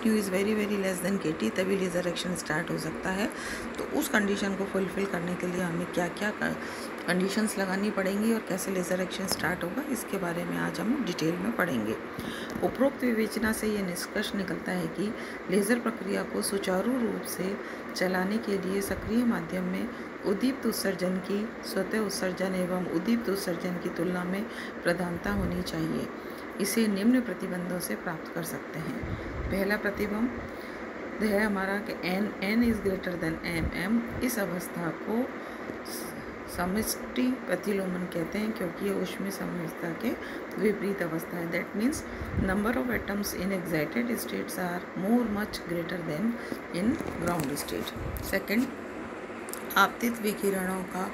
New is very less than KT, तभी laser action start हो सकता है। तो उस कंडीशन को फुलफ़िल करने के लिए हमें क्या क्या कंडीशंस लगानी पड़ेंगी और कैसे लेज़र एक्शन स्टार्ट होगा, इसके बारे में आज हम डिटेल में पढ़ेंगे। उपरोक्त विवेचना से ये निष्कर्ष निकलता है कि लेज़र प्रक्रिया को सुचारू रूप से चलाने के लिए सक्रिय माध्यम में उद्दीप्त उत्सर्जन की स्वतः उत्सर्जन एवं उद्दीप्त उत्सर्जन की तुलना में प्रधानता होनी चाहिए। इसे निम्न प्रतिबंधों से प्राप्त कर सकते हैं। पहला प्रतिबंध है हमारा कि n is greater than mm। इस अवस्था को समष्टि प्रतिलोमन कहते हैं, क्योंकि ये ऊष्मीय समवस्था के विपरीत अवस्था है। That means number of atoms in excited states are more much greater than in ground state. Second, आपतित विकिरणों का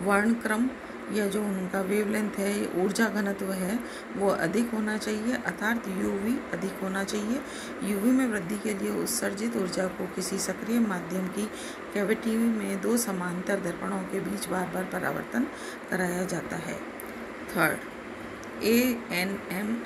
वर्णक्रम या जो उनका वेवलेंथ है, ऊर्जा घनत्व है, वो अधिक होना चाहिए, अर्थात UV अधिक होना चाहिए। UV में वृद्धि के लिए उत्सर्जित ऊर्जा को किसी सक्रिय माध्यम की कैविटी में दो समांतर दर्पणों के बीच बार बार परावर्तन कराया जाता है। थर्ड, ANM/BNM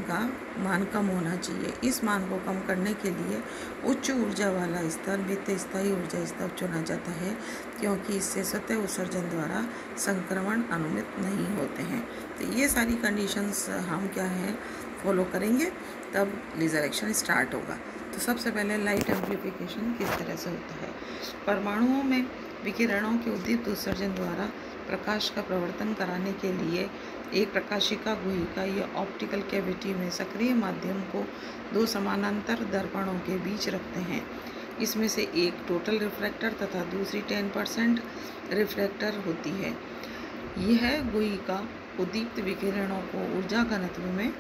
का मान कम होना चाहिए। इस मान को कम करने के लिए उच्च ऊर्जा वाला स्तर नित्य स्थायी ऊर्जा स्तर चुना जाता है, क्योंकि इससे स्वतः उत्सर्जन द्वारा संक्रमण अनुमित नहीं होते हैं। तो ये सारी कंडीशंस हम क्या है फॉलो करेंगे, तब लेज़र एक्शन स्टार्ट होगा। तो सबसे पहले लाइट एम्प्लीफिकेशन किस तरह से होता है। परमाणुओं में विकिरणों के उद्दीप्त उत्सर्जन द्वारा प्रकाश का प्रवर्तन कराने के लिए एक प्रकाशिका गुहिका या ऑप्टिकल कैविटी में सक्रिय माध्यम को दो समानांतर दर्पणों के बीच रखते हैं। इसमें से एक टोटल रिफ्रैक्टर तथा दूसरी 10% रिफ्लेक्टर होती है। यह गुहिका उद्दीप्त विकिरणों को ऊर्जा घनत्व में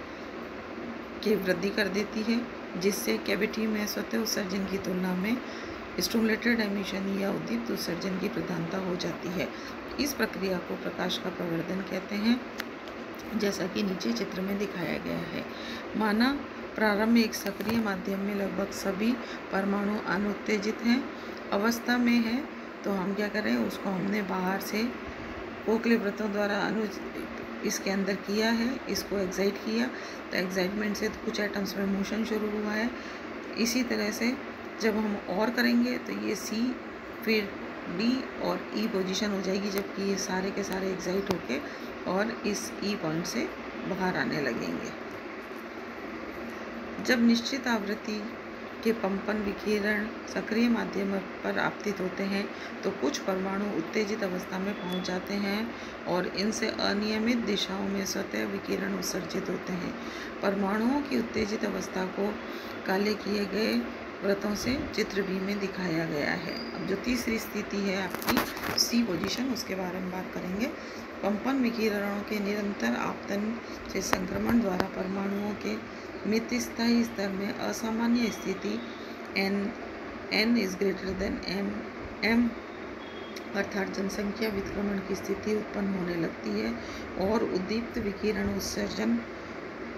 की वृद्धि कर देती है, जिससे कैविटी में स्वतः उत्सर्जन की तुलना में स्टिमुलेटेड एमिशन या उद्दीप्त उत्सर्जन की प्रधानता हो जाती है। इस प्रक्रिया को प्रकाश का प्रवर्धन कहते हैं, जैसा कि नीचे चित्र में दिखाया गया है। माना प्रारंभ में एक सक्रिय माध्यम में लगभग सभी परमाणु अनुत्तेजित हैं अवस्था में है, तो हम क्या करें, उसको हमने बाहर से कोकले वृत्तों द्वारा इसके अंदर किया है, इसको एक्साइट किया, तो एक्साइटमेंट से कुछ एटम्स में मोशन शुरू हुआ है। इसी तरह से जब हम और करेंगे तो ये C फिर D और E पोजीशन हो जाएगी, जबकि ये सारे के सारे एक्साइट होके और इस E पॉइंट से बाहर आने लगेंगे। जब निश्चित आवृत्ति के कंपन विकिरण सक्रिय माध्यम पर आपतित होते हैं, तो कुछ परमाणु उत्तेजित अवस्था में पहुंच जाते हैं और इनसे अनियमित दिशाओं में स्वतः विकिरण उत्सर्जित होते हैं। परमाणुओं की उत्तेजित अवस्था को काले किए गए वृत्तों से चित्र B में दिखाया गया है। अब जो तीसरी स्थिति है आपकी C पोजीशन, उसके बारे में बात करेंगे। कंपन विकिरणों के निरंतर आपतन से संक्रमण द्वारा परमाणुओं के मित स्थायी स्तर में असामान्य स्थिति n is greater than m अर्थात जनसंख्या विक्रमण की स्थिति उत्पन्न होने लगती है और उद्दीप्त विकिरण उत्सर्जन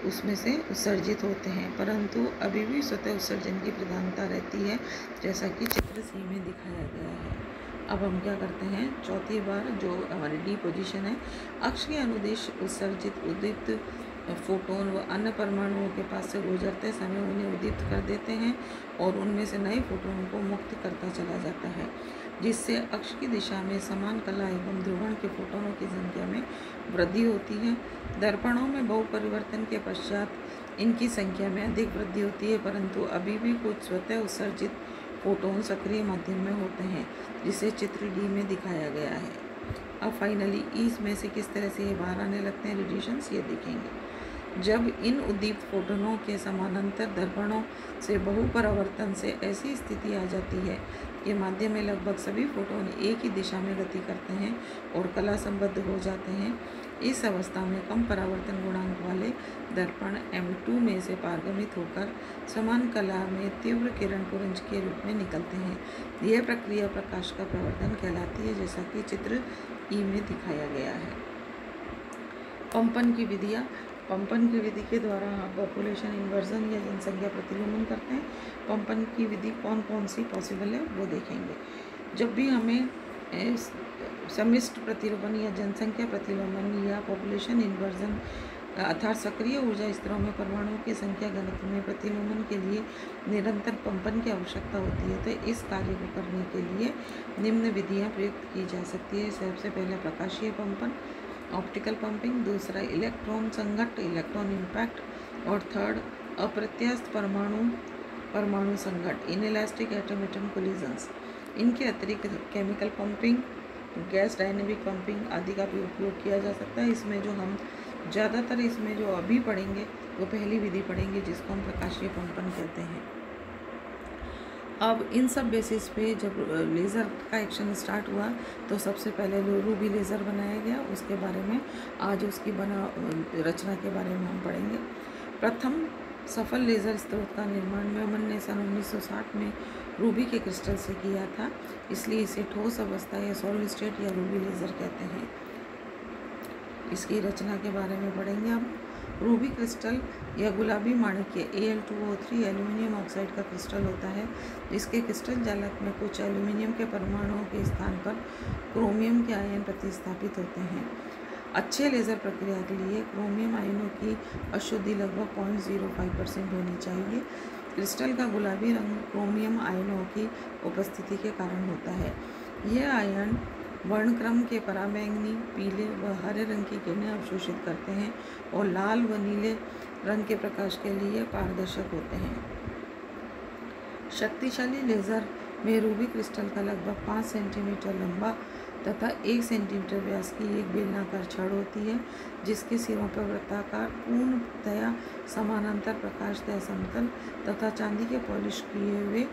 उसमें से उत्सर्जित होते हैं, परंतु अभी भी स्वतः उत्सर्जन की प्रधानता रहती है, जैसा कि चित्र C में दिखाया गया है। अब हम क्या करते हैं, चौथी बार जो हमारी D पोजीशन है, अक्ष के अनुदिश उत्सर्जित उद्दीप्त फोटोन व अन्य परमाणुओं के पास से गुजरते समय उन्हें उद्दीप्त कर देते हैं और उनमें से नए फोटोन को मुक्त करता चला जाता है, जिससे अक्ष की दिशा में समान कला एवं ध्रुवण के फोटोनों की संख्या में वृद्धि होती है। दर्पणों में बहुपरिवर्तन के पश्चात इनकी संख्या में अधिक वृद्धि होती है, परंतु अभी भी कुछ स्वतः उत्सर्जित फोटोन सक्रिय माध्यम में होते हैं, जिसे चित्र D में दिखाया गया है। अब फाइनली इस में से किस तरह से ये बाहर आने लगते हैं रेडिएशंस, ये देखेंगे। जब इन उद्दीप्त फोटोनों के समानांतर दर्पणों से बहुपरावर्तन से ऐसी स्थिति आ जाती है कि माध्यम में लगभग सभी फोटोन एक ही दिशा में गति करते हैं और कला संबद्ध हो जाते हैं, इस अवस्था में कम परावर्तन गुणांक वाले दर्पण M2 में से पारगमित होकर समान कला में तीव्र किरण पुंज के रूप में निकलते हैं। यह प्रक्रिया प्रकाश का प्रवर्धन कहलाती है, जैसा कि चित्र E में दिखाया गया है। कंपन की विधियाँ। कंपन की विधि के द्वारा आप पॉपुलेशन इन्वर्जन या जनसंख्या प्रतिलोमन करते हैं। कंपन की विधि कौन कौन सी पॉसिबल है वो देखेंगे। जब भी हमें समिष्ट प्रतिलोमन या जनसंख्या प्रतिलोमन या पॉपुलेशन इन्वर्जन अर्थात सक्रिय ऊर्जा स्तरों में परमाणुओं की संख्या घनत्व में प्रतिलोमन के लिए निरंतर कंपन की आवश्यकता होती है। तो इस कार्य को करने के लिए निम्न विधियां प्रयुक्त की जा सकती है। सबसे पहले प्रकाशीय कंपन, ऑप्टिकल पंपिंग, दूसरा इलेक्ट्रॉन संघट्ट, इलेक्ट्रॉन इम्पैक्ट, और थर्ड अप्रत्यास्थ परमाणु संघट्ट, इनइलास्टिक एटम एटम कोलिजन्स। इनके अतिरिक्त chemical pumping, gas dynamic pumping आदि का भी उपयोग किया जा सकता है। इसमें जो हम ज़्यादातर इसमें जो अभी पढ़ेंगे वो पहली विधि पढ़ेंगे जिसको हम प्रकाशीय कंपन कहते हैं। अब इन सब बेसिस पे जब लेज़र का एक्शन स्टार्ट हुआ तो सबसे पहले रूबी लेज़र बनाया गया। उसके बारे में आज उसकी रचना के बारे में हम पढ़ेंगे। प्रथम सफल लेज़र स्रोत का निर्माण मेमन ने सन 1960 में रूबी के क्रिस्टल से किया था, इसलिए इसे ठोस अवस्था या सॉलिड स्टेट या रूबी लेज़र कहते हैं। इसकी रचना के बारे में पढ़ेंगे हम। रूबी क्रिस्टल या गुलाबी माणिक्य Al2O3 एल्यूमिनियम ऑक्साइड का क्रिस्टल होता है। इसके क्रिस्टल जालक में कुछ एल्यूमिनियम के परमाणुओं के स्थान पर क्रोमियम के आयन प्रतिस्थापित होते हैं। अच्छे लेज़र प्रक्रिया के लिए क्रोमियम आयनों की अशुद्धि लगभग 0.05% होनी चाहिए। क्रिस्टल का गुलाबी रंग क्रोमियम आयनों की उपस्थिति के कारण होता है। यह आयन वर्णक्रम के पराबैंगनी, पीले व हरे रंग की किरणें अवशोषित करते हैं और लाल व नीले रंग के प्रकाश के लिए पारदर्शक होते हैं। शक्तिशाली लेज़र में रूबी क्रिस्टल का लगभग 5 सेंटीमीटर लंबा तथा 1 सेंटीमीटर व्यास की एक बेलनाकार छड़ होती है, जिसके सिरों पर वृत्ताकार पूर्णतया समानांतर प्रकाशतः समतल तथा चांदी के पॉलिश किए हुए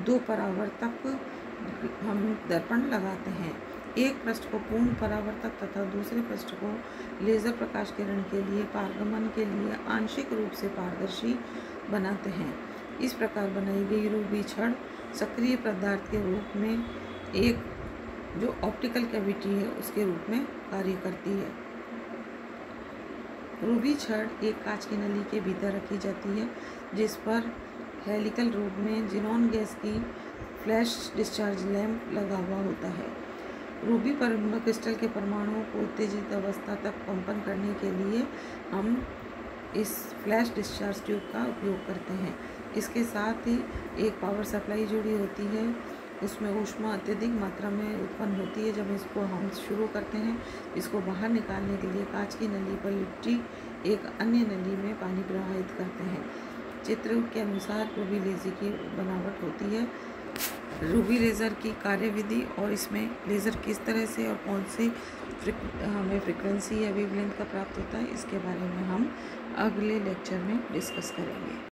2 परावर्तक हम दर्पण लगाते हैं। एक पृष्ठ को पूर्ण परावर्तक तथा दूसरे पृष्ठ को लेज़र प्रकाश किरण के लिए पारगमन के लिए आंशिक रूप से पारदर्शी बनाते हैं। इस प्रकार बनाई गई रूबी छड़ सक्रिय पदार्थ के रूप में एक जो ऑप्टिकल कैविटी है उसके रूप में कार्य करती है। रूबी छड़ एक कांच की नली के भीतर रखी जाती है, जिस पर हेलिकल रूप में ज़ीनॉन गैस की फ्लैश डिस्चार्ज लैंप लगा हुआ होता है। रूबी क्रिस्टल के परमाणुओं को उत्तेजित अवस्था तक कंपन करने के लिए हम इस फ्लैश डिस्चार्ज ट्यूब का उपयोग करते हैं। इसके साथ ही एक पावर सप्लाई जुड़ी होती है, उसमें ऊष्मा अत्यधिक मात्रा में उत्पन्न होती है। जब इसको हम शुरू करते हैं, इसको बाहर निकालने के लिए कांच की नली पर लिपटी एक अन्य नली में पानी प्रवाहित करते हैं। चित्र के अनुसार रूबी लेज़र की बनावट होती है। रूबी लेज़र की कार्यविधि और इसमें लेज़र किस तरह से और कौन से हमें फ्रिक्वेंसी या वेवलेंथ का प्राप्त होता है, इसके बारे में हम अगले लेक्चर में डिस्कस करेंगे।